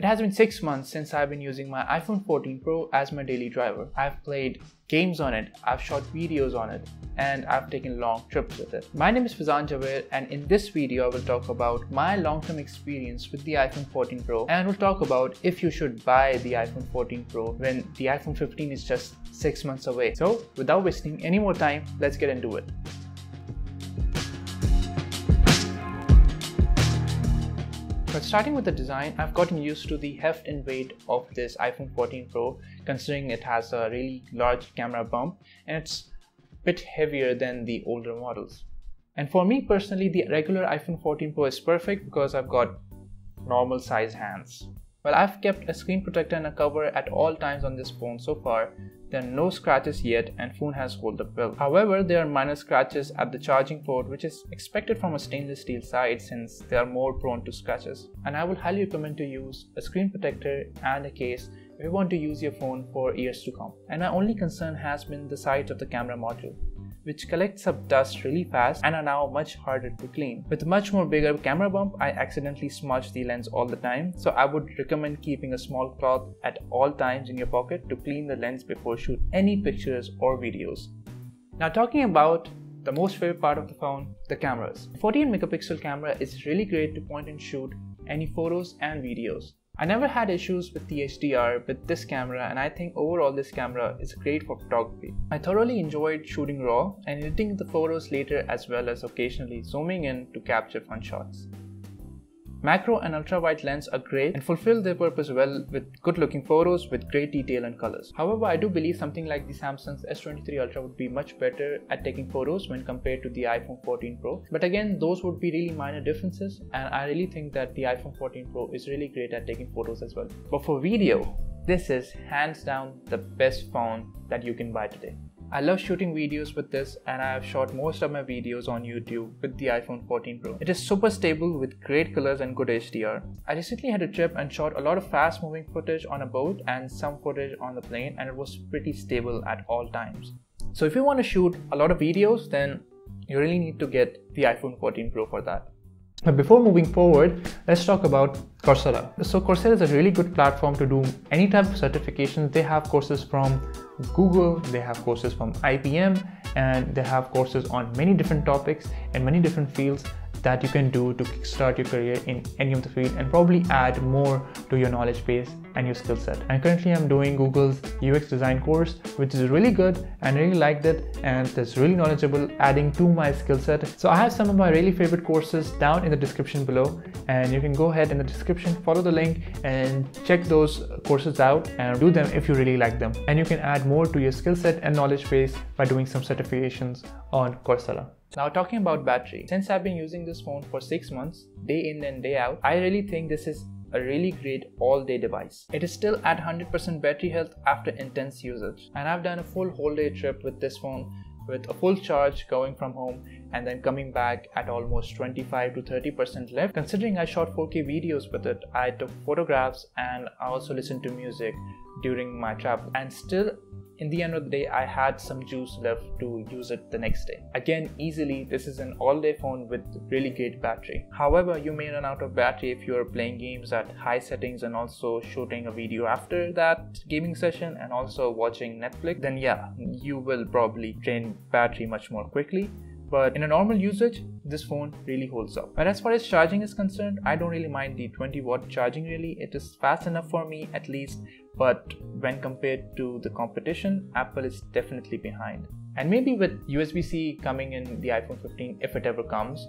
It has been 6 months since I've been using my iPhone 14 Pro as my daily driver. I've played games on it, I've shot videos on it, and I've taken long trips with it. My name is Fazan Javed, and in this video I will talk about my long-term experience with the iPhone 14 Pro, and we'll talk about if you should buy the iPhone 14 Pro when the iPhone 15 is just 6 months away. So without wasting any more time, let's get into it. But starting with the design, I've gotten used to the heft and weight of this iPhone 14 Pro, considering it has a really large camera bump and it's a bit heavier than the older models. And for me personally, the regular iPhone 14 Pro is perfect because I've got normal size hands. Well, I've kept a screen protector and a cover at all times on this phone so far. There are no scratches yet and phone has hold up well. However, there are minor scratches at the charging port, which is expected from a stainless steel side since they are more prone to scratches. And I would highly recommend to use a screen protector and a case if you want to use your phone for years to come. And my only concern has been the sides of the camera module, which collects up dust really fast and are now much harder to clean. With a much more bigger camera bump, I accidentally smudge the lens all the time, so I would recommend keeping a small cloth at all times in your pocket to clean the lens before shooting any pictures or videos. Now talking about the most favorite part of the phone, the cameras. The 14 megapixel camera is really great to point and shoot any photos and videos. I never had issues with the HDR with this camera, and I think overall this camera is great for photography. I thoroughly enjoyed shooting RAW and editing the photos later, as well as occasionally zooming in to capture fun shots. Macro and ultra wide lens are great and fulfill their purpose well with good looking photos with great detail and colors. However, I do believe something like the Samsung's S23 Ultra would be much better at taking photos when compared to the iPhone 14 Pro. But again, those would be really minor differences, and I really think that the iPhone 14 Pro is really great at taking photos as well. But for video, this is hands down the best phone that you can buy today. I love shooting videos with this, and I have shot most of my videos on YouTube with the iPhone 14 Pro. It is super stable with great colors and good HDR. I recently had a trip and shot a lot of fast moving footage on a boat and some footage on the plane, and it was pretty stable at all times. So if you want to shoot a lot of videos, then you really need to get the iPhone 14 Pro for that. But before moving forward, let's talk about Coursera. So Coursera is a really good platform to do any type of certifications. They have courses from Google, they have courses from IBM, and they have courses on many different topics and many different fields that you can do to kickstart your career in any of the field and probably add more to your knowledge base and your skill set. And currently I'm doing Google's UX design course, which is really good and really liked it, and it's really knowledgeable, adding to my skill set. So I have some of my really favorite courses down in the description below, and you can go ahead in the description, follow the link and check those courses out and do them if you really like them. And you can add more to your skill set and knowledge base by doing some certifications on Coursera. Now talking about battery, since I've been using this phone for 6 months, day in and day out, I really think this is a really great all-day device. It is still at 100% battery health after intense usage, and I've done a full whole day trip with this phone with a full charge going from home and then coming back at almost 25 to 30% left. Considering I shot 4K videos with it, I took photographs and I also listened to music during my travel, and still in the end of the day, I had some juice left to use it the next day. Again, easily, this is an all-day phone with really great battery. However, you may run out of battery if you are playing games at high settings and also shooting a video after that gaming session and also watching Netflix. Then yeah, you will probably drain battery much more quickly. But in a normal usage, this phone really holds up. But as far as charging is concerned, I don't really mind the 20-watt charging really. It is fast enough for me at least, but when compared to the competition, Apple is definitely behind. And maybe with USB-C coming in the iPhone 15, if it ever comes,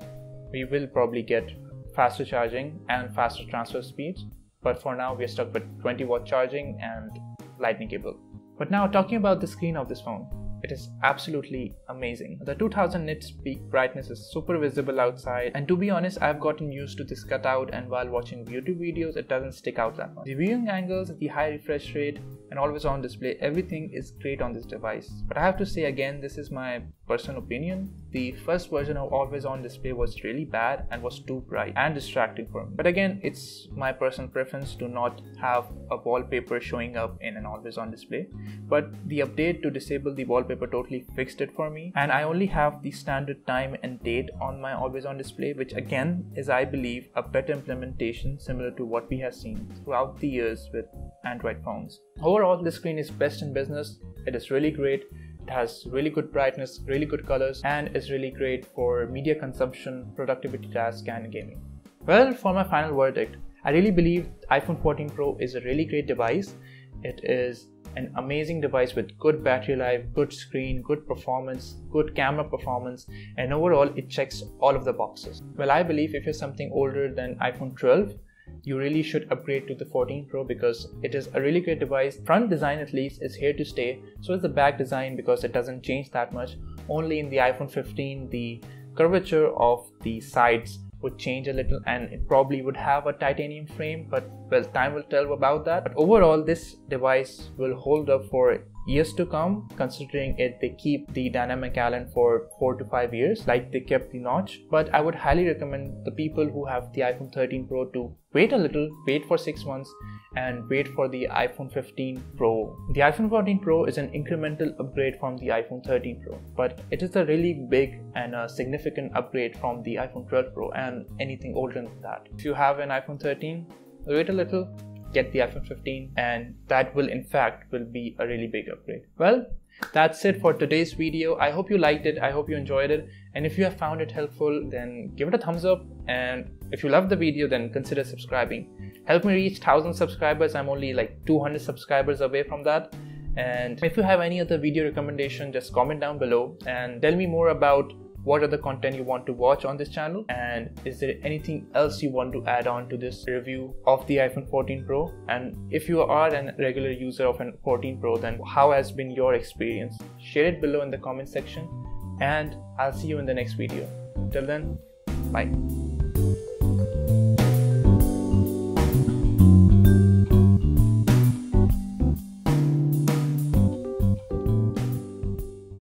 we will probably get faster charging and faster transfer speeds. But for now, we're stuck with 20-watt charging and lightning cable. But now talking about the screen of this phone, it is absolutely amazing. The 2000 nits peak brightness is super visible outside, and to be honest, I've gotten used to this cutout, and while watching YouTube videos, it doesn't stick out that much. The viewing angles, the high refresh rate, and always on display, everything is great on this device. But I have to say again, this is my personal opinion. the first version of always on display was really bad and was too bright and distracting for me. But again, it's my personal preference to not have a wallpaper showing up in an always on display. But the update to disable the wallpaper totally fixed it for me, and I only have the standard time and date on my always on display, which again is, I believe, a better implementation similar to what we have seen throughout the years with Android phones. Overall, this screen is best in business. It is really great. It has really good brightness, really good colors, and is really great for media consumption, productivity tasks, and gaming. Well, for my final verdict, I really believe iPhone 14 Pro is a really great device. It is an amazing device with good battery life, good screen, good performance, good camera performance, and overall it checks all of the boxes. Well, I believe if you're something older than iPhone 12, you really should upgrade to the 14 Pro because it is a really great device. Front design at least is here to stay. So is the back design because it doesn't change that much. Only in the iPhone 15, the curvature of the sides would change a little and it probably would have a titanium frame, but well, time will tell about that. But overall, this device will hold up for years to come, considering they keep the dynamic island for 4 to 5 years like they kept the notch. But I would highly recommend the people who have the iPhone 13 Pro to wait a little, wait for 6 months and wait for the iPhone 15 Pro. The iPhone 14 Pro is an incremental upgrade from the iPhone 13 Pro, but it is a really big and a significant upgrade from the iPhone 12 Pro and anything older than that. If you have an iPhone 13, wait a little, get the iPhone 15, and that will be a really big upgrade. Well, that's it for today's video. I hope you liked it. I hope you enjoyed it. And if you have found it helpful, then give it a thumbs up. And if you love the video, then consider subscribing. Help me reach 1000 subscribers. I'm only like 200 subscribers away from that. And if you have any other video recommendation, just comment down below and tell me more about what other content you want to watch on this channel, and is there anything else you want to add on to this review of the iPhone 14 Pro. And if you are a regular user of an 14 Pro, then how has been your experience? Share it below in the comment section, and I'll see you in the next video. Till then, bye.